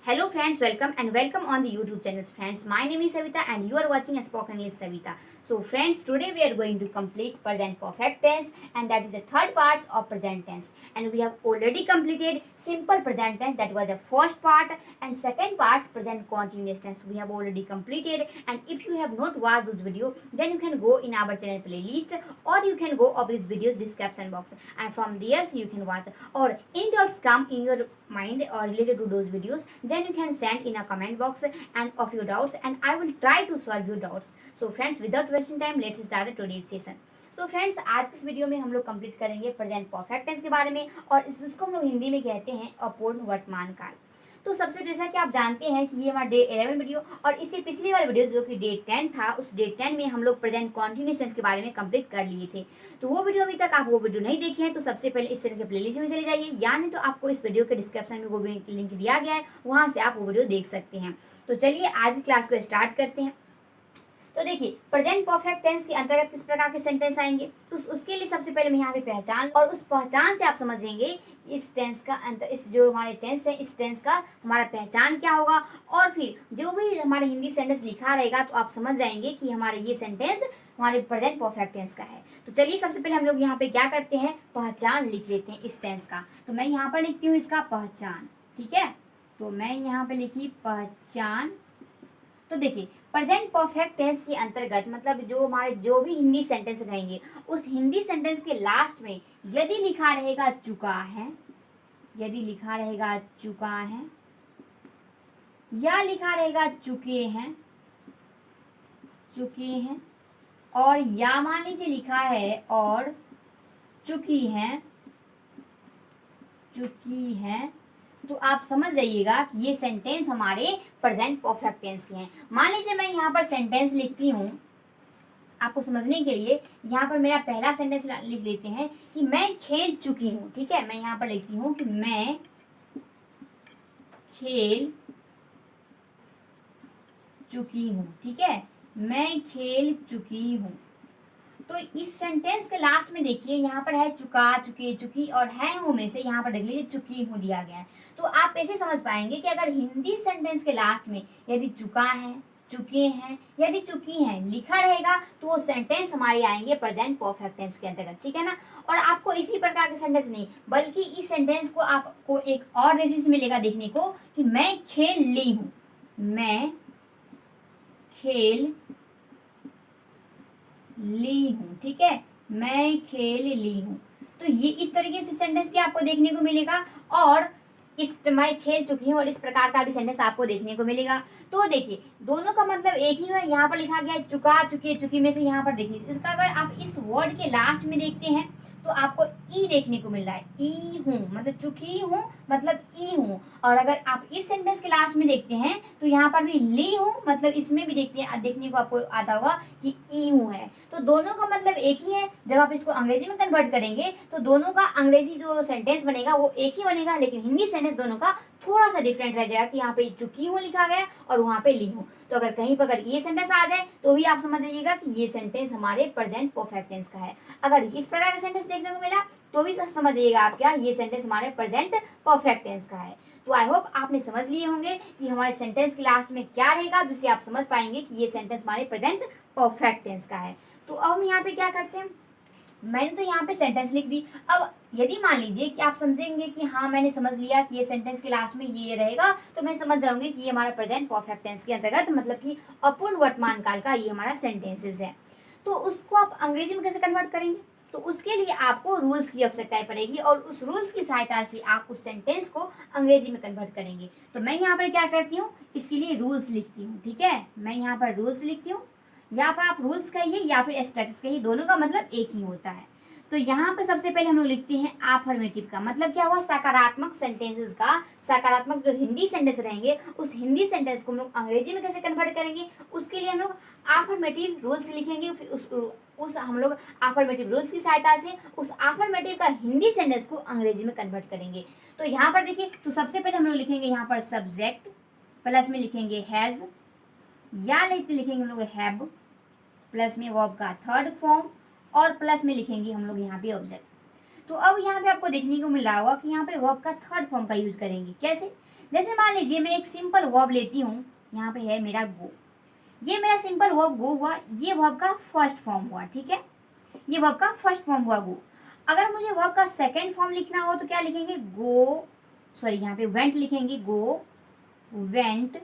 Hello friends, welcome on the YouTube channels friends. My name is Savita and you are watching Spoken English Savita. So friends, today we are going to complete present perfect tense and that is the third part of present tense. And we have already completed simple present tense, that was the first part, and second part present continuous tense we have already completed. And if you have not watched this video, then you can go in our channel playlist or you can go of this video's description box and from there you can watch, or any doubts come in your mind or related to those videos, then you can send in a comment box and of your doubts and I will try to solve your doubts. So friends, without wasting time, let's start today's session. So friends, आज के इस video में हम लोग complete करेंगे present perfect tense के बारे में और इसको हम लोग हिंदी में कहते हैं अपूर्ण वर्तमान काल। तो सबसे जैसा कि आप जानते हैं कि ये हमारा डे 11 वीडियो और इससे पिछली वाली वीडियो जो कि डे 10 था, उस डे 10 में हम लोग प्रेजेंट कॉन्टिन्यूस टेंस के बारे में कंप्लीट कर लिए थे। तो वो वीडियो अभी तक आप वो वीडियो नहीं देखे हैं तो सबसे पहले इस चैनल के प्लेलिस्ट में चले जाइए, या नहीं तो आपको इस वीडियो के डिस्क्रिप्शन में वो लिंक दिया गया है, वहाँ से आप वो वीडियो देख सकते हैं। तो चलिए आज की क्लास को स्टार्ट करते हैं। तो देखिए, प्रेजेंट परफेक्ट टेंस के अंतर्गत किस प्रकार के सेंटेंस आएंगे, तो उसके लिए सबसे पहले मैं यहाँ पे पहचान, और उस पहचान से आप समझेंगे इस टेंस का इस जो हमारे टेंस है, इस टेंस का हमारा पहचान क्या होगा, और फिर जो भी हमारे हिंदी सेंटेंस लिखा रहेगा तो आप समझ जाएंगे कि हमारे ये सेंटेंस हमारे प्रेजेंट परफेक्ट टेंस का है। तो चलिए सबसे पहले हम लोग यहाँ पे क्या करते हैं, पहचान लिख लेते हैं इस टेंस का। तो मैं यहाँ पर लिखती हूँ इसका पहचान, ठीक है। तो मैं यहाँ पे लिखी पहचान। तो देखिए, प्रेजेंट परफेक्ट टेंस के अंतर्गत मतलब जो हमारे जो भी हिंदी सेंटेंस रहेंगे, उस हिंदी सेंटेंस के लास्ट में यदि लिखा रहेगा चुका है, यदि लिखा रहेगा चुका है, या लिखा रहेगा चुके हैं, चुके हैं, और या मान लीजिए लिखा है और चुकी हैं, चुकी हैं, तो आप समझ जाइएगा कि ये सेंटेंस हमारे प्रेजेंट परफेक्ट टेंस के हैं। मान लीजिए मैं यहाँ पर सेंटेंस लिखती हूँ आपको समझने के लिए। यहाँ पर मेरा पहला सेंटेंस लिख लेते हैं कि मैं खेल चुकी हूँ, ठीक है। मैं यहाँ पर लिखती हूँ कि मैं खेल चुकी हूँ, ठीक है, मैं खेल चुकी हूँ। तो इस सेंटेंस के लास्ट में देखिए यहाँ पर है चुका, चुके, चुकी, और है हूँ में से यहाँ पर देख लीजिए चुकी हूँ दिया गया है। तो आप ऐसे समझ पाएंगे कि अगर हिंदी सेंटेंस के लास्ट में यदि चुका है, चुके हैं, यदि चुकी हैं लिखा रहेगा तो वो सेंटेंस हमारे आएंगे प्रेजेंट परफेक्ट टेंस के अंतर्गत, ठीक है ना। और आपको इसी प्रकार के सेंटेंस नहीं बल्कि इस सेंटेंस को आपको एक और दृष्टि से मिलेगा देखने को कि मैं खेल ली हूँ, मैं खेल ली हूँ, ठीक है, मैं खेल ली हूँ। तो ये इस तरीके से सेंटेंस भी आपको देखने को मिलेगा और इस मैं खेल चुकी हूँ और इस प्रकार का भी सेंटेंस आपको देखने को मिलेगा। तो देखिए दोनों का मतलब एक ही है। यहाँ पर लिखा गया है चुका, चुके, चुकी में से यहाँ पर देखिए इसका अगर आप इस वर्ड के लास्ट में देखते हैं तो आपको ई देखने को मिल रहा है, ई हूँ मतलब चुकी हूँ मतलब ई हूँ। और अगर आप इस सेंटेंस के लास्ट में देखते हैं तो यहाँ पर भी ली हूँ मतलब इसमें भी देखने को आपको आता होगा कि ई हूँ है। तो दोनों का मतलब एक ही है। जब आप इसको अंग्रेजी में कन्वर्ट करेंगे तो दोनों का अंग्रेजी जो सेंटेंस बनेगा वो एक ही बनेगा, लेकिन हिंदी सेंटेंस दोनों का थोड़ा सा डिफरेंट रह जाएगा कि यहाँ पे चुकी हूँ लिखा गया और वहाँ पे ली हूँ। तो अगर कहीं पर अगर ये सेंटेंस आ जाए तो भी आप समझ जाइएगा कि ये सेंटेंस हमारे प्रेजेंट परफेक्ट टेंस का है। अगर इस प्रकार का सेंटेंस देखने को मिला तो भी समझ जाइएगा आप क्या ये सेंटेंस हमारे प्रेजेंट परफेक्ट टेंस का है। तो आई होप आपने समझ लिए होंगे कि हमारे सेंटेंस के लास्ट में क्या रहेगा, जिससे आप समझ पाएंगे कि ये सेंटेंस हमारे प्रेजेंट परफेक्ट टेंस का है। तो अब हम यहाँ पे क्या करते हैं, मैंने तो यहाँ पे सेंटेंस लिख दी। अब यदि मान लीजिए कि आप समझेंगे कि हाँ मैंने समझ लिया कि ये सेंटेंस के लास्ट में ये रहेगा, तो मैं समझ जाऊंगी कि ये हमारा प्रेजेंट परफेक्ट टेंस के अंतर्गत मतलब कि अपूर्ण वर्तमान काल का ये हमारा सेंटेंसेस है। तो उसको आप अंग्रेजी में कैसे कन्वर्ट करेंगे, तो उसके लिए आपको रूल्स की आवश्यकता पड़ेगी और उस रूल्स की सहायता से आप उस सेंटेंस को अंग्रेजी में कन्वर्ट करेंगे। तो मैं यहाँ पर क्या करती हूँ, इसके लिए रूल्स लिखती हूँ, ठीक है। मैं यहाँ पर रूल्स लिखती हूँ, या फिर आप रूल्स कहिए या फिर स्ट्रक्चर्स कहिए, दोनों का मतलब एक ही होता है। तो यहाँ पे सबसे पहले हम लोग लिखते हैं अफर्मेटिव का मतलब क्या हुआ, सकारात्मक सेंटेंसेस का, सकारात्मक जो हिंदी सेंटेंस रहेंगे उस हिंदी सेंटेंस को हम लोग अंग्रेजी में कैसे कन्वर्ट करेंगे, उसके लिए हम लोग अफर्मेटिव रूल्स लिखेंगे। फिर उस हम लोग अफर्मेटिव रूल्स की सहायता से उस अफर्मेटिव का हिंदी सेंटेंस को अंग्रेजी में कन्वर्ट करेंगे। तो यहाँ पर देखिए, तो सबसे पहले हम लोग लिखेंगे यहाँ पर सब्जेक्ट, प्लस में लिखेंगे हैज, या लिखेंगे हम लोग हैव, प्लस में वर्ब का थर्ड फॉर्म, और प्लस में लिखेंगे हम लोग यहाँ पे ऑब्जेक्ट। तो अब यहाँ पे आपको देखने को मिला होगा कि यहाँ पे वर्ब का थर्ड फॉर्म का यूज करेंगे। कैसे, जैसे मान लीजिए मैं एक सिंपल वर्ब लेती हूँ, यहाँ पे है मेरा गो, ये मेरा सिंपल वर्ब गो हुआ, ये वर्ब का फर्स्ट फॉर्म हुआ, ठीक है, ये वर्ब का फर्स्ट फॉर्म हुआ गो। अगर मुझे वर्ब का सेकेंड फॉर्म लिखना हो तो क्या लिखेंगे, गो, सॉरी यहाँ पे वेंट लिखेंगे, गो वेंट।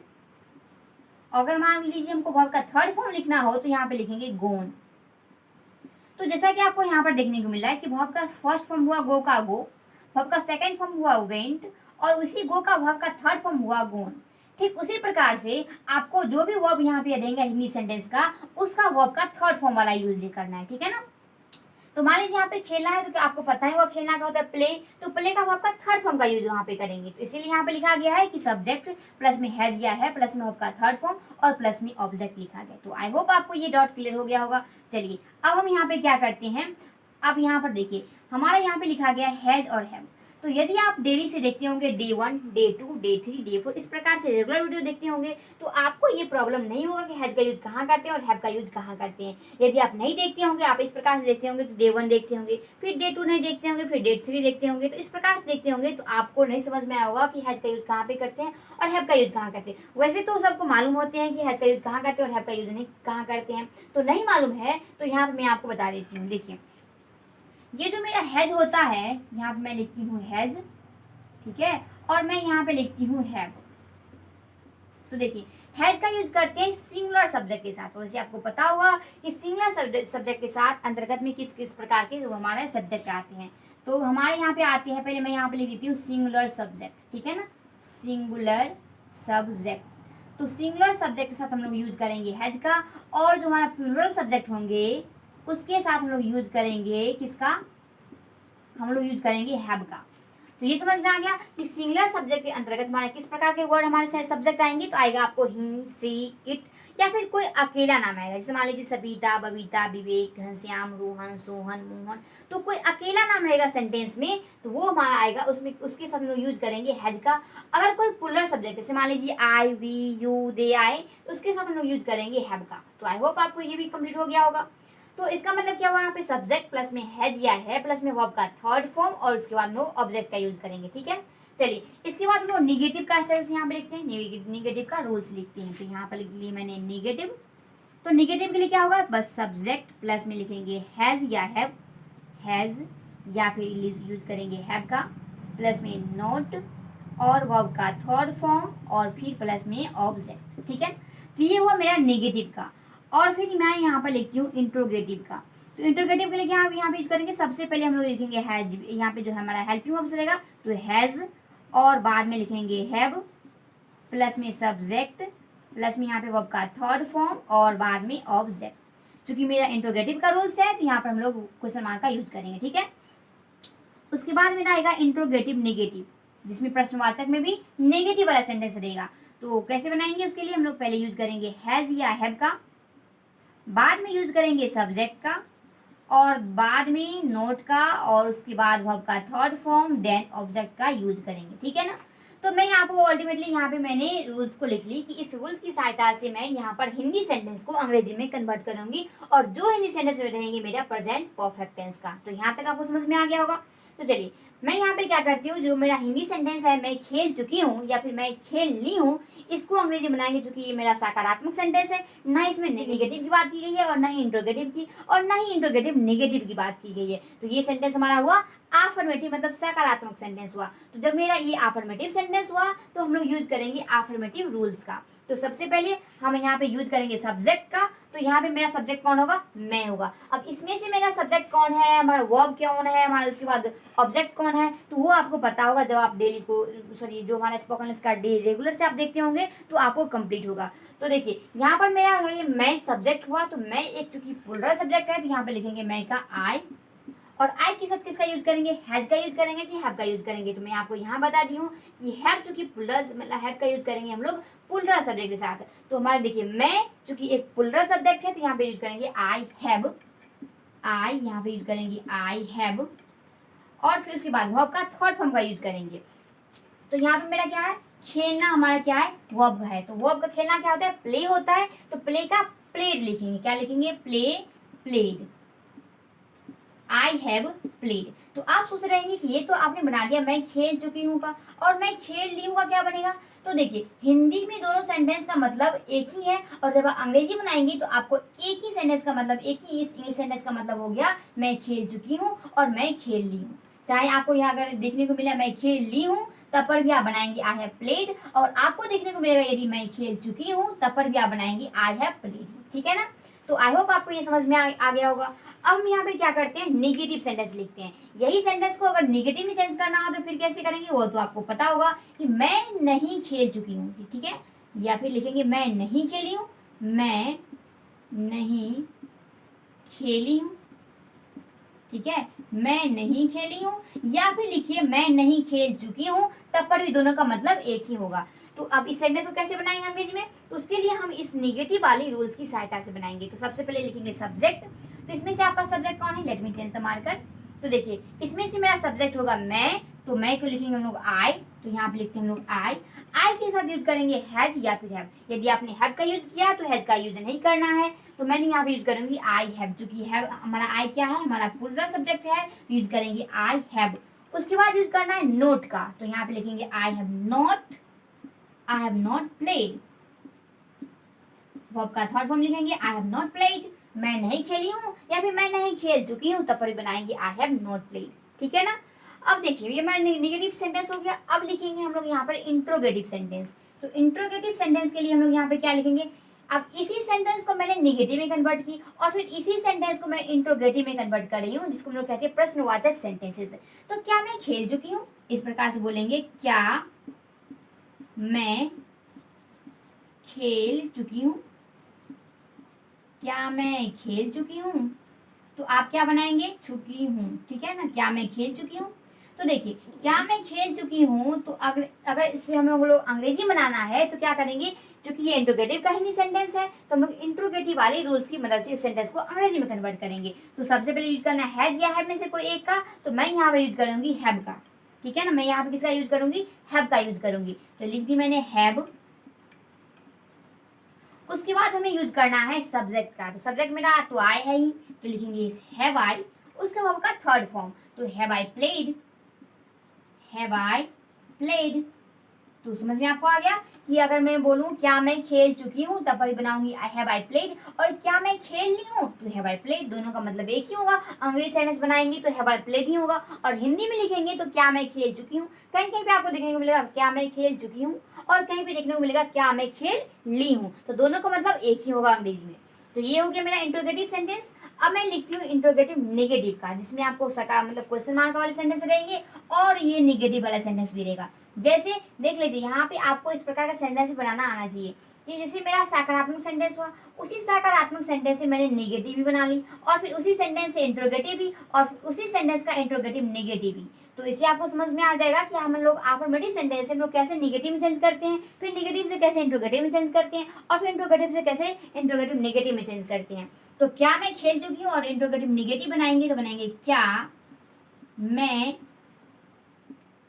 अगर मान लीजिए हमको वर्ब का थर्ड फॉर्म लिखना हो तो यहाँ पे लिखेंगे गोन। तो जैसा कि आपको यहाँ पर देखने को मिल रहा है कि वर्ब का फर्स्ट फॉर्म हुआ गो का गो, वर्ब का सेकंड फॉर्म हुआ वेंट, और उसी गो का वर्ब का थर्ड फॉर्म हुआ गोन। ठीक उसी प्रकार से आपको जो भी वर्ब यहाँ पे देंगे हिंदी सेंटेंस का, उसका वर्ब का थर्ड फॉर्म वाला यूज करना है, ठीक है ना। तो मान लीजिए यहाँ पे खेलना है, तो आपको पता ही होगा खेलना का होता है प्ले, तो प्ले का वर्ब का थर्ड फॉर्म का यूज यहाँ पे करेंगे। तो इसीलिए यहाँ पे लिखा गया है कि सब्जेक्ट प्लस में हैज या है, प्लस में वर्ब का थर्ड फॉर्म और प्लस में ऑब्जेक्ट लिखा गया। तो आई होप आपको ये डॉट क्लियर हो गया होगा। चलिए अब हम यहाँ पे क्या करते हैं, अब यहाँ पर देखिए हमारा यहाँ पे लिखा गया हैज और हैव। तो यदि आप डेली से देखते होंगे डे 1, डे 2, डे 3, डे 4 इस प्रकार से रेगुलर वीडियो देखते होंगे, तो आपको ये प्रॉब्लम नहीं होगा कि हैज का यूज कहाँ करते हैं और हैव का यूज कहाँ करते हैं। यदि आप नहीं देखते होंगे, आप इस प्रकार से देखते होंगे, डे 1 देखते होंगे, फिर डे 2 नहीं देखते होंगे, फिर डे 3 देखते होंगे, तो इस प्रकार से देखते होंगे तो आपको नहीं समझ में आया होगा कि हैज का यूज कहाँ पे करते हैं और हैव का यूज कहाँ करते हैं। वैसे तो सबको मालूम होते हैं कि हैज का यूज कहाँ करते हैं और हैव का यूज नहीं कहाँ करते हैं, तो नहीं मालूम है तो यहाँ पर मैं आपको बता देती हूँ। देखिए ये जो मेरा हैज होता है, यहाँ पे मैं लिखती हूँ हैज, ठीक है, और मैं यहाँ पे लिखती हूँ हैव। तो देखिए हैज का यूज करते हैं सिंगुलर सब्जेक्ट के साथ। वैसे आपको पता होगा कि सिंगुलर सब्जेक्ट के साथ अंतर्गत में किस किस प्रकार के जो हमारे सब्जेक्ट आते हैं। तो हमारे यहाँ पे आते हैं, पहले मैं यहाँ पे लिख देती हूँ सिंगुलर सब्जेक्ट, ठीक है ना, सिंगुलर सब्जेक्ट। तो सिंगुलर सब्जेक्ट के साथ हम लोग यूज करेंगे हैज का, और जो हमारा प्लूरल सब्जेक्ट होंगे उसके साथ हम लोग यूज करेंगे किसका, हम लोग यूज करेंगे हैव का। तो ये समझ में आ गया कि सिंगुलर सब्जेक्ट के अंतर्गत हमारे किस प्रकार के वर्ड हमारे सब्जेक्ट आएंगे। तो आएगा आपको ही, सी, इट, या फिर कोई अकेला नाम आएगा। जैसे मान लीजिए सबिता, बबीता, विवेक, घनश्याम, रोहन, सोहन, मोहन, तो कोई अकेला नाम रहेगा सेंटेंस में तो वो हमारा आएगा, उसमें उसके साथ हम लोग यूज करेंगे हैज का। अगर कोई प्लूरल सब्जेक्ट जैसे मान लीजिए आई, वी, यू, दे आए, तो उसके साथ हम लोग यूज करेंगे हैव का। तो आई होप आपको ये भी कंप्लीट हो गया होगा। तो इसका मतलब क्या हुआ, यहाँ पे सब्जेक्ट प्लस में हैज या है, प्लस में वर्ब का थर्ड फॉर्म, और उसके बाद हम लोग ऑब्जेक्ट का यूज करेंगे, ठीक है। चलिए इसके बाद हम लोग निगेटिव का स्टेटस यहाँ पे लिखते हैं, निगेटिव का रूल्स लिखते हैं। तो यहाँ पर लिख लिया मैंने निगेटिव। तो निगेटिव के लिए क्या होगा, बस सब्जेक्ट प्लस में लिखेंगे हैज या हैव, हैज या फिर यूज करेंगे हैव का, प्लस में नोट और वर्ब का थर्ड फॉर्म, और फिर प्लस में ऑब्जेक्ट, ठीक है। तो ये हुआ मेरा निगेटिव का। और फिर मैं यहाँ पर लिखती हूँ इंट्रोगेटिव का। तो इंट्रोगेटिव के लिए क्या हम यहाँ पे यूज करेंगे, सबसे पहले हम लोग लिखेंगे हैज, यहाँ पे जो हमारा हेल्पिंग वर्ब रहेगा तो हैज, और बाद में लिखेंगे हैव, प्लस में सब्जेक्ट, प्लस में यहाँ पे वर्ब का थर्ड फॉर्म, और बाद में ऑब्जेक्ट। चूंकि मेरा इंट्रोगेटिव का रूल्स है तो यहाँ पर हम लोग क्वेश्चन मार्क का यूज करेंगे, ठीक है। उसके बाद मेरा आएगा इंट्रोगेटिव नेगेटिव, जिसमें प्रश्नवाचक में भी नेगेटिव वाला सेंटेंस रहेगा। तो कैसे बनाएंगे, उसके लिए हम लोग पहले यूज करेंगे हैज या हैव का, बाद में यूज करेंगे सब्जेक्ट का, और बाद में नोट का, और उसके बाद वर्ब का थर्ड फॉर्म, देन ऑब्जेक्ट का यूज करेंगे, ठीक है ना। तो मैं यहाँ पर अल्टीमेटली यहाँ पे मैंने रूल्स को लिख ली कि इस रूल्स की सहायता से मैं यहाँ पर हिंदी सेंटेंस को अंग्रेजी में कन्वर्ट करूंगी, और जो हिंदी सेंटेंस रहेंगे मेरा प्रेजेंट परफेक्ट टेंस का। तो यहाँ तक आपको समझ में आ गया होगा। तो चलिए मैं यहाँ पे क्या करती हूँ, जो मेरा हिंदी सेंटेंस है मैं खेल चुकी हूँ या फिर मैं खेल ली हूँ, इसको अंग्रेजी बनाएंगे। चूंकि ये मेरा सकारात्मक सेंटेंस है, ना इसमें नेगेटिव की बात की गई है और ना ही इंट्रोगेटिव की, और ना ही इंट्रोगेटिव नेगेटिव की बात की गई है। तो ये सेंटेंस हमारा हुआ आफर्मेटिव, मतलब सकारात्मक सेंटेंस हुआ। तो जब मेरा ये आफर्मेटिव सेंटेंस हुआ तो हम लोग यूज करेंगे आफर्मेटिव रूल्स का। तो सबसे पहले हम यहाँ पे यूज करेंगे सब्जेक्ट का। तो यहाँ पे मेरा सब्जेक्ट कौन होगा, मैं होगा। अब इसमें से मेरा सब्जेक्ट कौन है, हमारा वर्ब कौन है हमारा, उसके बाद ऑब्जेक्ट कौन है, तो वो आपको पता होगा जब आप डेली को सॉरी जो हमारा स्पोकन इंग्लिश का डे रेगुलर से आप देखते होंगे तो आपको कंप्लीट होगा। तो देखिए यहाँ पर मेरा ये मैं सब्जेक्ट हुआ, तो मैं एक चूंकि प्लूरल सब्जेक्ट है तो यहाँ पे लिखेंगे मैं का आई, और आई के साथ किसका यूज करेंगे, हैज का यूज करेंगे कि हैव का यूज करेंगे। तो मैं आपको यहाँ बता दी हूँ कि हैव चूंकि प्लूरल मतलब हैव का यूज करेंगे हम लोग प्लूरल सब्जेक्ट के साथ। तो हमारे देखिए मैं चूंकि एक प्लूरल सब्जेक्ट है तो यहाँ पे यूज करेंगे आई हैव, आई यहाँ पे यूज करेंगे आई हैव, और फिर उसके बाद वर्ब का थर्ड फॉर्म का यूज करेंगे। तो यहाँ पे मेरा क्या है, खेलना हमारा क्या है, वर्ब है। तो वर्ब का खेलना क्या होता है, प्ले होता है। तो प्ले का प्लेड लिखेंगे, क्या लिखेंगे, play, played. I have played. तो आप सोच रहे हैं कि ये तो आपने बना दिया मैं खेल चुकी हूँ का, और मैं खेल ली हूँ का क्या बनेगा। तो देखिए हिंदी में दोनों सेंटेंस का मतलब एक ही है, और जब आप अंग्रेजी बनाएंगे तो आपको एक ही सेंटेंस का मतलब, एक ही इस इंग्लिश सेंटेंस का मतलब हो गया मैं खेल चुकी हूँ और मैं खेल ली हूँ। चाहे आपको यहाँ अगर देखने को मिला मैं खेल ली हूँ, तब पर भी आप बनाएंगे आई हैव प्लेड, और आपको देखने को मिलेगा यदि मैं खेल चुकी हूँ तब पर भी आप बनाएंगे आई हैव प्लेड। ठीक है ना। तो आई होप आपको ये समझ में आ गया होगा। अब हम यहाँ पे क्या करते हैं, निगेटिव सेंटेंस लिखते हैं। यही सेंटेंस को अगर निगेटिव में चेंज करना हो तो फिर कैसे करेंगे, वो तो आपको पता होगा कि मैं नहीं खेल चुकी हूँ। ठीक है, या फिर लिखेंगे मैं नहीं खेली हूँ, मैं नहीं खेली हूँ। ठीक है, मैं नहीं खेली हूँ, या फिर लिखिए मैं नहीं खेल चुकी हूँ, तब पर भी दोनों का मतलब एक ही होगा। तो अब इस सेंटेंस को कैसे बनाएंगे अंग्रेजी में, तो उसके लिए हम इस निगेटिव वाली रूल्स की सहायता से बनाएंगे। तो सबसे पहले लिखेंगे सब्जेक्ट। तो इसमें से आपका सब्जेक्ट कौन है, let me change the marker. तो देखिए इसमें से मेरा सब्जेक्ट होगा मैं, तो मैं को लिखेंगे हम लोग आई, तो यहाँ पे लिखते हैं हम लोग आई। आई के साथ यूज करेंगे हैज या फिर हैव। यदि आपने हैव का यूज किया तो हैज का यूज नहीं करना है, तो मैंने यहाँ पे यूज करूंगी आई हैव, चूंकि हैव हमारा आई क्या है, हमारा पूरा सब्जेक्ट है, यूज करेंगे आई हैव। उसके बाद यूज करना है नोट का, तो यहाँ पे लिखेंगे I have not played. Verb का थर्ड फॉर्म लिखेंगे आई हैव नॉट प्लेड, मैं नहीं खेली हूँ या फिर मैं नहीं खेल चुकी हूँ, तब पर बनाएंगे आई हैव नॉट प्लेड। ठीक है ना। अब देखिए ये हमारा नेगेटिव सेंटेंस हो गया। अब लिखेंगे हम लोग यहाँ पर इंट्रोगेटिव सेंटेंस। तो इंट्रोगेटिव सेंटेंस के लिए हम लोग यहाँ पे क्या लिखेंगे, अब इसी सेंटेंस को मैंने नेगेटिव में कन्वर्ट की और फिर इसी सेंटेंस को मैं इंट्रोगेटिव में कन्वर्ट कर रही हूँ, जिसको हम लोग कहते हैं प्रश्नवाचक सेंटेंसेस। तो क्या मैं खेल चुकी हूँ, इस प्रकार से बोलेंगे क्या मैं खेल चुकी हूँ, क्या मैं खेल चुकी हूँ। तो आप क्या बनाएंगे, चुकी हूँ। ठीक है ना, क्या मैं खेल चुकी हूँ। तो देखिए क्या मैं खेल चुकी हूँ, तो अगर इससे हम लोग अंग्रेजी बनाना है तो क्या करेंगे, क्योंकि ये इंट्रोगेटिव का ही सेंटेंस है तो हम लोग इंट्रोगेटिव वाले रूल्स की मदद से इस सेंटेंस को अंग्रेजी में कन्वर्ट करेंगे। तो सबसे पहले यूज करना है हैज या हैव में से कोई एक का, तो मैं यहाँ पर यूज करूंगी हैव का। ठीक है ना, मैं यहाँ पे किसका यूज करूंगी, हैव का यूज करूंगी। तो लिख दी मैंने हैव। उसके बाद हमें यूज करना है सब्जेक्ट का, तो सब्जेक्ट मेरा तो आई है ही, तो लिखेंगे इस हैव आई। उसके बाद का थर्ड फॉर्म, तो have I played, have I played. तो समझ में आपको आ गया कि अगर मैं बोलूं क्या मैं खेल चुकी हूँ, तब पर बनाऊंगी आई हैव आई प्लेड, और क्या मैं खेल ली हूँ तो हैव आई प्लेड, दोनों का मतलब एक ही होगा। अंग्रेजी सेंटेंस बनाएंगे तो हैव आई प्लेड ही होगा, और हिंदी में लिखेंगे तो क्या मैं खेल चुकी हूँ। कहीं कहीं पे आपको देखने को मिलेगा क्या मैं खेल चुकी हूँ, और कहीं पे देखने को मिलेगा क्या मैं खेल ली हूँ, तो दोनों का मतलब एक ही होगा अंग्रेजी में। तो ये हो गया मेरा इंट्रोगेटिव सेंटेंस। अब मैं लिखती हूँ इंट्रोगेटिव नेगेटिव का, जिसमें आपको सका मतलब क्वेश्चन मार्क वाले सेंटेंस रहेंगे और ये नेगेटिव वाला सेंटेंस भी रहेगा। जैसे देख लीजिए यहाँ पे आपको इस प्रकार का सेंटेंस बनाना आना चाहिए कि जैसे मेरा सकारात्मक सेंटेंस हुआ, उसी सकारात्मक सेंटेंस से मैंने नेगेटिव भी बना ली, और फिर उसी सेंटेंस से इंट्रोगेटिव भी, और फिर उसी सेंटेंस का इंट्रोगेटिव नेगेटिव भी। तो इससे आपको समझ में आ जाएगा कि हम लोग अफर्मेटिव सेंटेंस हम लोग कैसे नेगेटिव में चेंज करते हैं, फिर नेगेटिव से कैसे इंट्रोगेटिव में चेंज करते हैं, और फिर इंट्रोगेटिव से कैसे इंट्रोगेटिव नेगेटिव में चेंज करते हैं। तो क्या मैं खेल चुकी हूँ और इंट्रोगेटिव नेगेटिव बनाएंगे तो बनाएंगे क्या मैं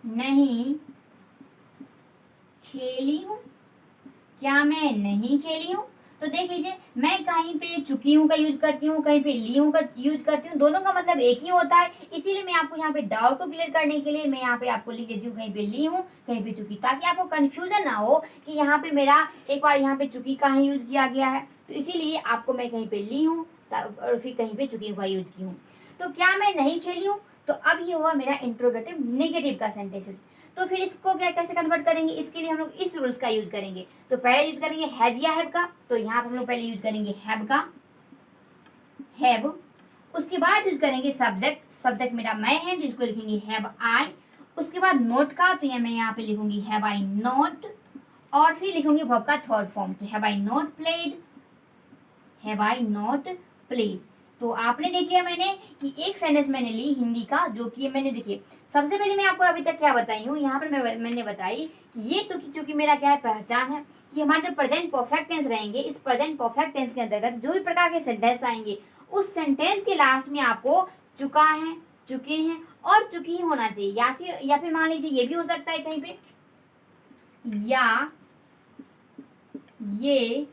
नहीं खेली हूँ, क्या मैं नहीं खेली हूँ। तो देख लीजिए मैं कहीं पे चुकी हूँ का यूज करती हूँ, कहीं पे ली हूँ का यूज करती हूँ, दोनों का मतलब एक ही होता है। इसीलिए मैं आपको यहाँ पे डाउट को क्लियर करने के लिए मैं यहाँ पे आपको लिख देती हूँ कहीं पे ली हूँ कहीं पे चुकी, ताकि आपको कंफ्यूजन ना हो कि यहाँ पे मेरा एक बार यहाँ पे चुकी का ही यूज किया गया है, तो इसीलिए आपको मैं कहीं पे ली हूँ और फिर कहीं पे चुकी का यूज की हूँ। तो क्या मैं नहीं खेली हूँ, तो अब ये हुआ मेरा इंट्रोगेटिव नेगेटिव का सेंटेंसेस। तो फिर इसको क्या कैसे कन्वर्ट करेंगे, इसके लिए हम लोग इस रूल्स का यूज करेंगे। तो पहले यूज करेंगे हैज या हैव का, तो यहाँ पर हम लोग पहले यूज करेंगे हैव का, हैव। उसके बाद यूज करेंगे सब्जेक्ट, सब्जेक्ट मेरा मैं है तो इसको लिखेंगे हैव आई। उसके बाद नोट का, तो मैं यहाँ पे लिखूंगी हैव आई नॉट, और फिर लिखूंगी वर्ब का थर्ड फॉर्म, तो have I not played, have I not played. तो आपने देख लिया मैंने कि एक सेंटेंस मैंने ली हिंदी का, जो कि मैंने देखिए सबसे पहले मैं आपको अभी तक क्या बताई हूँ, यहाँ पर मैंने बताई कि ये तो चूंकि मेरा क्या है पहचान है कि हमारे जो प्रेजेंट परफेक्ट टेंस रहेंगे, इस प्रेजेंट परफेक्ट टेंस के अंतर्गत जो भी प्रकार के सेंटेंस आएंगे उस सेंटेंस के लास्ट में आपको चुका है, चुके हैं और चुकी ही होना चाहिए, या फिर मान लीजिए ये भी हो सकता है कहीं पे या ये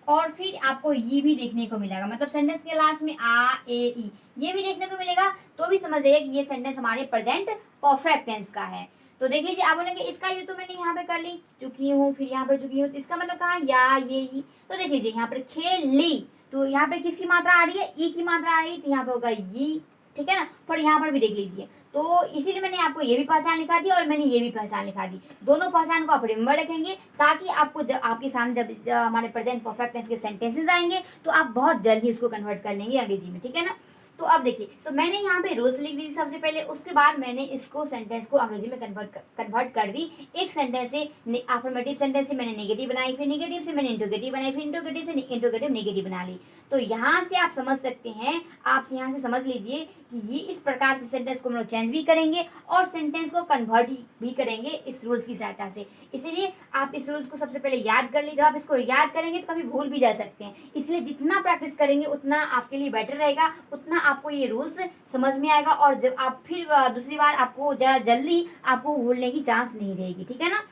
और फिर आपको ये भी देखने को मिलेगा, मतलब सेंटेंस के लास्ट में आ ए ई ये भी देखने को मिलेगा। तो भी समझ जाइए कि ये सेंटेंस हमारे प्रेजेंट परफेक्ट टेंस का है। तो देख लीजिए, आप बोलेंगे इसका यूज तो मैंने यहाँ पे कर ली, चुकी हूँ, फिर यहाँ पे चुकी हूँ, तो इसका मतलब कहाँ या ये ही। तो देख लीजिए यहाँ पर खेल ली, तो यहाँ पे किसकी मात्रा आ रही है, ई की मात्रा आ रही है, तो यहाँ पे होगा ये, ठीक है ना। पर यहाँ पर भी देख लीजिए, तो इसीलिए मैंने आपको ये भी पहचान लिखा दी और मैंने ये भी पहचान लिखा दी। दोनों पहचान को आप रिमेंबर रखेंगे, ताकि आपको जब आपके सामने जब हमारे प्रेजेंट परफेक्ट टेंस के सेंटेंसेस आएंगे तो आप बहुत जल्दी इसको कन्वर्ट कर लेंगे अंग्रेजी में, ठीक है ना। तो अब देखिए, तो मैंने यहाँ पे रूल्स लिख दी सबसे पहले, उसके बाद मैंने इसको सेंटेंस को अंग्रेजी में कन्वर्ट कर दी। एक सेंटेंस से अफर्मेटिव सेंटेंस से मैंने नेगेटिव बनाई, फिर नेगेटिव से मैंने इंट्रोगेटिव बनाई, फिर इंट्रोगेटिव से इंट्रोगेटिव नेगेटिव बना ली। तो यहाँ से आप समझ सकते हैं, आप यहाँ से समझ लीजिए कि ये इस प्रकार से सेंटेंस को हम लोग चेंज भी करेंगे और सेंटेंस को कन्वर्ट भी करेंगे इस रूल्स की सहायता से। इसीलिए आप इस रूल्स को सबसे पहले याद कर लीजिए। जब आप इसको याद करेंगे तो कभी भूल भी जा सकते हैं, इसलिए जितना प्रैक्टिस करेंगे उतना आपके लिए बेटर रहेगा, उतना आपको ये रूल्स समझ में आएगा और जब आप फिर दूसरी बार आपको जल्दी आपको भूलने की चांस नहीं रहेगी, ठीक है ना।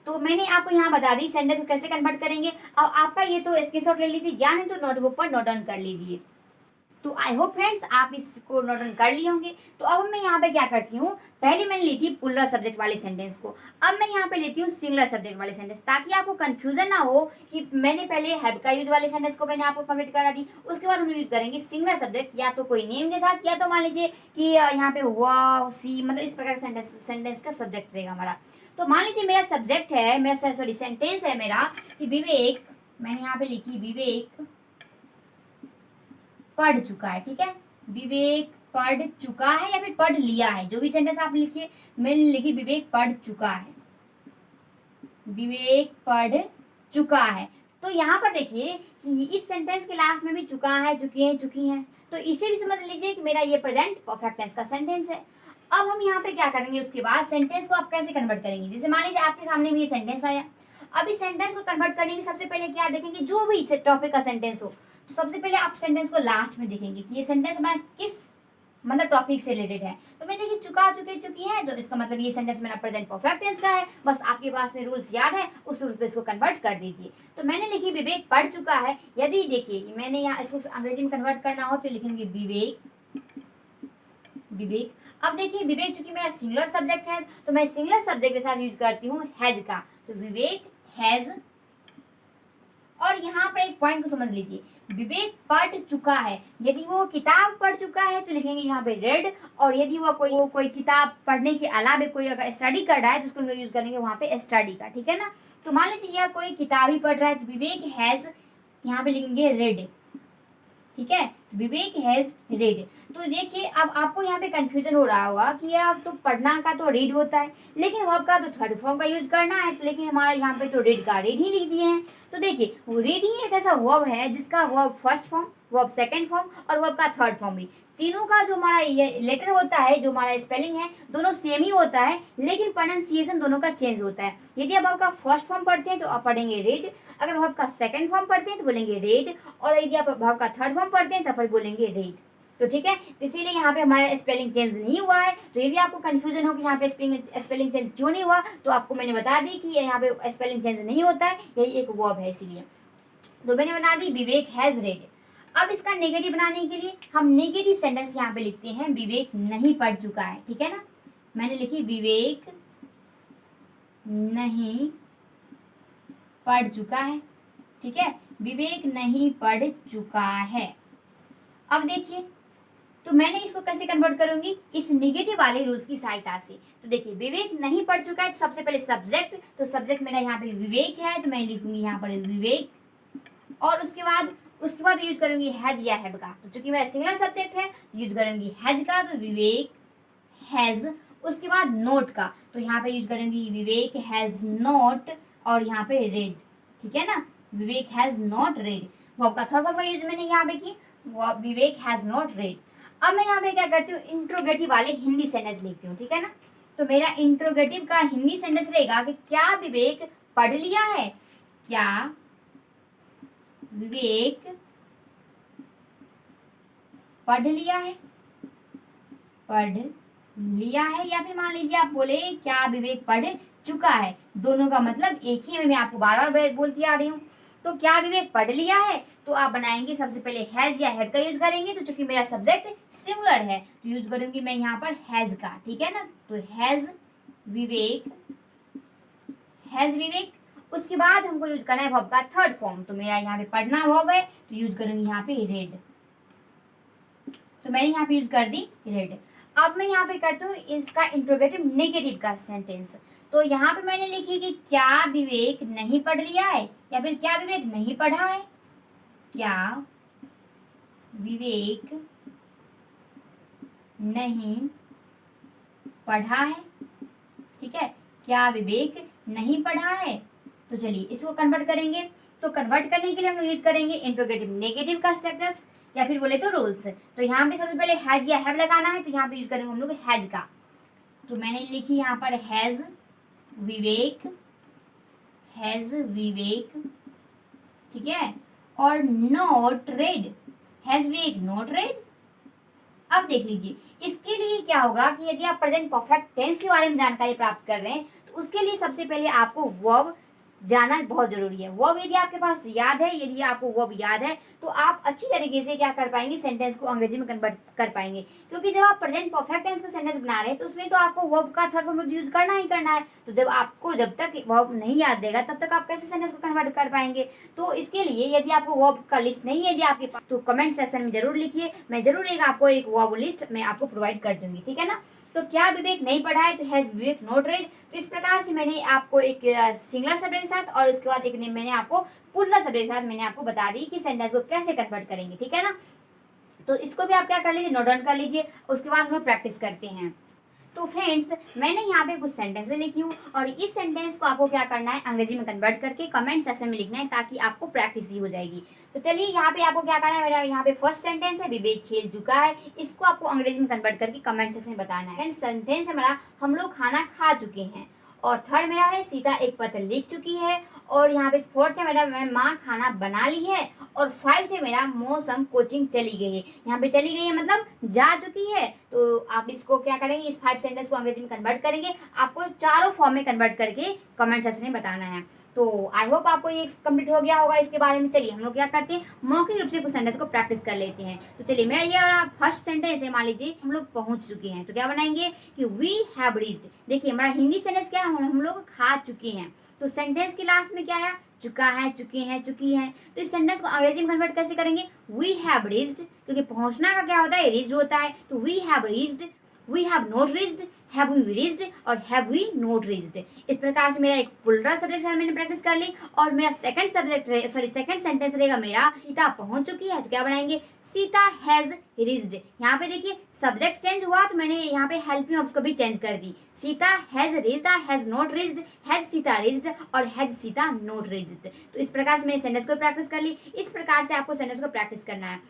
तो मैंने आपको यहाँ बता दी सेंटेंस को कैसे कन्वर्ट करेंगे। अब आपका ये तो स्क्रीनशॉट ले लीजिए या नहीं तो नोटबुक पर नोट डाउन कर लीजिए। तो आई होप फ्रेंड्स आप इसको नोट डाउन कर लिए होंगे। तो अब मैं यहाँ पे क्या करती हूँ, पहले मैंने ली थी प्लूरल सब्जेक्ट वाले सेंटेंस को, अब मैं यहाँ पे लेती हूँ सिंगुलर सब्जेक्ट वाले सेंटेंस, ताकि आपको कंफ्यूजन ना हो कि मैंने पहले हैव का यूज वाले सेंटेंस को मैंने आपको कंप्लीट करा दी, उसके बाद हम यूज करेंगे सिंगुलर सब्जेक्ट, या तो कोई नेम के साथ, या तो मान लीजिए कि यहाँ पे हुआ सी, मतलब इस प्रकार सेंटेंस का सब्जेक्ट रहेगा हमारा। तो मान लीजिए मेरा सब्जेक्ट है, मेरा सॉरी सेंटेंस है मेरा कि विवेक, मैंने यहाँ पे लिखी विवेक पढ़ चुका है, ठीक है, विवेक पढ़ चुका है या फिर पढ़ लिया है, जो भी सेंटेंस आप लिखिए। मैंने लिखी विवेक पढ़ चुका है, विवेक पढ़ चुका है। तो यहाँ पर देखिए कि इस सेंटेंस के लास्ट में भी चुका है, चुकी है, चुकी है, तो इसे भी समझ लीजिए कि मेरा ये प्रेजेंट परफेक्ट टेंस का सेंटेंस है। अब हम यहाँ पे क्या करेंगे, उसके बाद सेंटेंस को आप कैसे कन्वर्ट करेंगे। जैसे मान लीजिए आपके सामने भी ये सेंटेंस आया, अब इस सेंटेंस को कन्वर्ट करने के सबसे पहले क्या देखेंगे, जो भी टॉपिक का सेंटेंस हो, तो सबसे पहले आप सेंटेंस को लास्ट में देखेंगे कि ये सेंटेंस हमारा किस मतलब टॉपिक से रिलेटेड है। तो मैंने देखिए चुका, चुके, चुकी है, तो इसका मतलब ये सेंटेंस मेरा प्रेजेंट परफेक्ट टेंस का है। बस आपके पास में रूल्स याद है, उस रूल्स पे इसको कन्वर्ट कर दीजिए। तो मैंने लिखी विवेक पढ़ चुका है, यदि देखिए मैंने यहाँ इसको अंग्रेजी में कन्वर्ट करना हो तो लिखेंगे विवेक, विवेक। अब देखिए विवेक चूंकि मेरा सिंगुलर सब्जेक्ट है, तो मैं सिंगुलर सब्जेक्ट के साथ यूज करती हूँ हैज का, तो विवेक हैज। और यहाँ पर एक पॉइंट को समझ लीजिए, विवेक पढ़ चुका है, यदि वो किताब पढ़ चुका है तो लिखेंगे यहाँ पे रेड, और यदि वो कोई किताब पढ़ने के अलावा कोई अगर स्टडी कर रहा है तो उसको हम यूज करेंगे वहाँ पे स्टडी का, ठीक है ना। तो मान लीजिए यह कोई किताब ही पढ़ रहा है तो विवेक हैज यहाँ पे लिखेंगे रेड, ठीक है, विवेक हैज रेड। तो देखिए अब आपको यहाँ पे कंफ्यूजन हो रहा होगा कि यार तो पढ़ना का तो रीड होता है, लेकिन वर्ब का तो थर्ड फॉर्म का यूज करना है, तो लेकिन हमारे यहाँ पे तो रीड का रीड ही लिख दिए हैं। तो देखिए रीड ही एक ऐसा वर्ब है जिसका verb first form, verb second form और वर्ब का थर्ड फॉर्म भी, तीनों का जो हमारा ये लेटर होता है, जो हमारा स्पेलिंग है, दोनों सेम ही होता है, लेकिन प्रोनाउंसिएशन दोनों का चेंज होता है। यदि आप वर्ब का फर्स्ट फॉर्म पढ़ते हैं तो आप पढ़ेंगे रेड, अगर वर्ब का सेकंड फॉर्म पढ़ते हैं तो बोलेंगे रेड, और यदि आप वर्ब का थर्ड फॉर्म पढ़ते हैं तब पर बोलेंगे रेड। तो ठीक है, तो इसीलिए यहाँ पे हमारा स्पेलिंग चेंज नहीं हुआ है। तो यदि आपको कंफ्यूजन हो कि यहाँ पे स्पेलिंग चेंज क्यों नहीं हुआ, तो आपको मैंने बता दी कि यहाँ पे स्पेलिंग चेंज नहीं होता है, यही एक वर्ब है इसीलिए। तो मैंने बना दी विवेक हैज रेड। अब इसका नेगेटिव बनाने के लिए हम नेगेटिव सेंटेंस यहाँ पे लिखते हैं, विवेक नहीं पढ़ चुका है, ठीक है ना। मैंने लिखी विवेक नहीं पढ़ चुका है, ठीक है, विवेक नहीं पढ़ चुका है। अब देखिए तो मैंने इसको कैसे कन्वर्ट करूंगी, इस नेगेटिव वाले रूल्स की सहायता से। तो देखिए विवेक नहीं पढ़ चुका है, तो सबसे पहले सब्जेक्ट, तो सब्जेक्ट मेरा यहाँ पे विवेक है, तो मैं लिखूंगी यहाँ पर विवेक, और उसके बाद यूज करूंगी हैज या हैव का। तो चूंकि मेरा सिंगुलर सब्जेक्ट है यूज करूंगी हैज का, तो विवेक हैज। उसके बाद नोट का, तो यहाँ पे यूज करूंगी विवेक हैज नॉट, और यहाँ पे रेड, ठीक है ना, विवेक हैज नॉट रेड। वर्ब का थर्ड फॉर्म का यूज मैंने यहाँ पे की, विवेक हैज नॉट रेड। अब मैं यहाँ पे क्या करती हूँ, इंट्रोगेटिव वाले हिंदी सेंटेंस लिखती हूँ, ठीक है ना। तो मेरा इंट्रोगेटिव का हिंदी सेंटेंस रहेगा कि क्या विवेक पढ़ लिया है, क्या विवेक पढ़ लिया है, पढ़ लिया है, या फिर मान लीजिए आप बोले क्या विवेक पढ़ चुका है, दोनों का मतलब एक ही है, मैं आपको बार बार बोलती आ रही हूँ। तो क्या विवेक पढ़ लिया है? तो आप बनाएंगे सबसे पहले हैज या हैव का यूज करेंगे। तो चूंकि मेरा सब्जेक्ट सिंगुलर है तो यूज करूंगी मैं यहाँ पर हैज का, ठीक है ना। तो हैज विवेक, हैज विवेक। उसके बाद हमको यूज करना है वर्ब का थर्ड फॉर्म। तो मेरा यहाँ पे पढ़ना वर्ब है तो यूज करूंगी यहाँ पे रेड। तो मैंने यहाँ पे यूज कर दी रेड। अब मैं यहाँ पे करती हूँ इसका इंट्रोगेटिव नेगेटिव का सेंटेंस। तो यहाँ पे मैंने लिखी कि क्या विवेक नहीं पढ़ लिया है, या फिर क्या विवेक नहीं पढ़ा है। क्या विवेक नहीं पढ़ा है, ठीक है। क्या विवेक नहीं पढ़ा है। तो चलिए इसको कन्वर्ट करेंगे। तो कन्वर्ट करने के लिए हम लोग यूज करेंगे इंट्रोगेटिव नेगेटिव का स्ट्रक्चर्स, या फिर बोले तो रूल्स। तो यहाँ पे सबसे पहले हैज या हैव लगाना है, तो यहाँ पे यूज करेंगे हम लोग हैज का। तो मैंने लिखी यहाँ पर हैज विवेक, हैज विवेक, ठीक है। और note red, has Vivek note red. अब देख लीजिए इसके लिए क्या होगा कि यदि आप प्रेजेंट परफेक्ट टेंस के बारे में जानकारी प्राप्त कर रहे हैं तो उसके लिए सबसे पहले आपको वर्ब जाना बहुत जरूरी है। वर्ब यदि आपके पास याद है, यदि आपको वर्ब याद है तो आप अच्छी तरीके से क्या कर पाएंगे, सेंटेंस को अंग्रेजी में कन्वर्ट कर पाएंगे। क्योंकि जब आप प्रेजेंट परफेक्ट टेंस का सेंटेंस बना रहे हैं तो उसमें तो आपको वर्ब का थर्ड फॉर्म यूज करना ही करना है। तो जब तक वर्ब नहीं याद देगा तब तक आप कैसे सेंटेंस को कन्वर्ट कर पाएंगे। तो इसके लिए यदि आपको वर्ब का लिस्ट नहीं है यदि आपके पास, तो कमेंट सेक्शन में जरूर लिखिए, मैं जरूर आपको एक वर्ब लिस्ट मैं आपको प्रोवाइड कर दूंगी, ठीक है ना। तो क्या विवेक नहीं पढ़ा है, तो हैज विवेक नोट रेड। तो इस प्रकार से मैंने आपको एक सिंगुलर सब्जेक्ट के साथ और उसके बाद एक मैंने आपको प्लूरल सब्जेक्ट के साथ मैंने आपको बता दी कि सेंटेंस को कैसे कन्वर्ट करेंगे, ठीक है ना। तो इसको भी आप क्या कर लीजिए, नोट डाउन कर लीजिए। उसके बाद हम लोग प्रैक्टिस करते हैं। तो फ्रेंड्स मैंने यहाँ पे कुछ सेंटेंस लिखी हूँ और इस सेंटेंस को आपको क्या करना है, अंग्रेजी में कन्वर्ट करके कमेंट सेक्शन में लिखना है ताकि आपको प्रैक्टिस भी हो जाएगी। तो चलिए यहाँ पे आपको क्या करना है, मेरा यहाँ पे फर्स्ट सेंटेंस है विवेक खेल चुका है, इसको आपको अंग्रेजी में कन्वर्ट करके कमेंट सेक्शन में बताना है। सेंटेंस है मेरा हम लोग खाना खा चुके हैं। और थर्ड मेरा है सीता एक पत्र लिख चुकी है। और यहाँ पे फोर्थ है मेरा माँ खाना बना ली है। और फाइव है मेरा मौसम कोचिंग चली गई है। यहाँ पे चली गई है मतलब जा चुकी है। तो आप इसको क्या करेंगे, इस 5 सेंटेंस को अंग्रेजी में कन्वर्ट करेंगे। आपको चारों फॉर्म में कन्वर्ट करके कमेंट सेक्शन में बताना है। तो आई होप आपको ये कंप्लीट हो गया होगा इसके बारे में। चलिए हम लोग क्या करते हैं, मौखिक रूप से कुछ सेंटेंस को प्रैक्टिस कर लेते हैं। तो चलिए मेरा ये फर्स्ट सेंटेंस है, मान लीजिए हम लोग पहुंच चुके हैं। तो क्या बनाएंगे कि वी हैव रीच्ड। देखिए हमारा हिंदी सेंटेंस क्या है, हम लोग खा चुके हैं। तो सेंटेंस के लास्ट में क्या है, चुका है, चुके हैं, चुकी हैं। तो इस सेंटेंस को अंग्रेजी में कन्वर्ट कैसे करेंगे, वी हैव रीच्ड, क्योंकि पहुंचना का क्या होता है, रीच्ड होता है। तो we have reached, we have not reached, have we reached और हैव वी नॉट रीच्ड। इस प्रकार से मेरा एक प्लूरल सब्जेक्ट मैंने प्रैक्टिस कर ली। और मेरा सेकंड सेंटेंस रहेगा मेरा सीता पहुंच चुकी है। तो क्या बनाएंगे, सीता हैज रीच्ड। यहाँ पे देखिए सब्जेक्ट चेंज हुआ तो मैंने यहाँ पे हेल्पिंग ऑब्स को भी चेंज कर दी। Sita has reached, has not reached, has Sita reached और हैज सीता नॉट रीच्ड। तो इस प्रकार से मैंने सेंटेंस को प्रैक्टिस कर ली। इस प्रकार से आपको सेंटेंस को प्रैक्टिस करना है।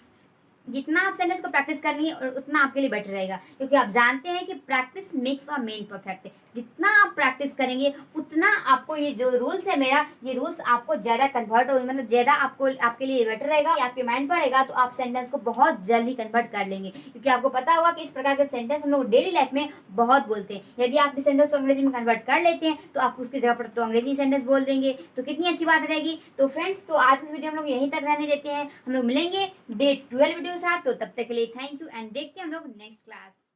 जितना आप सेंटेंस को प्रैक्टिस करेंगे और उतना आपके लिए बेटर रहेगा, क्योंकि आप जानते हैं कि practice makes a man perfect. जितना आप प्रैक्टिस करेंगे उतना आपको ये जो रूल्स है मेरा, ये रूल्स आपको ज़्यादा कन्वर्ट हो, मतलब ज़्यादा आपको आपके लिए बेटर रहेगा, आपके माइंड पर रहेगा। तो आप सेंटेंस को बहुत जल्दी कन्वर्ट कर लेंगे, क्योंकि आपको पता होगा कि इस प्रकार के सेंटेंस हम लोग डेली लाइफ में बहुत बोलते हैं। यदि आप इस सेंटेंस को अंग्रेजी में कन्वर्ट कर लेते हैं तो आप उसकी जगह पर तो अंग्रेजी सेंटेंस बोल देंगे, तो कितनी अच्छी बात रहेगी। तो फ्रेंड्स तो आज इस वीडियो हम लोग यहीं तक रहने देते हैं। हम लोग मिलेंगे डे 12 वीडियो साथ। तो तब तक के लिए थैंक यू एंड देखते हैं हम लोग नेक्स्ट क्लास।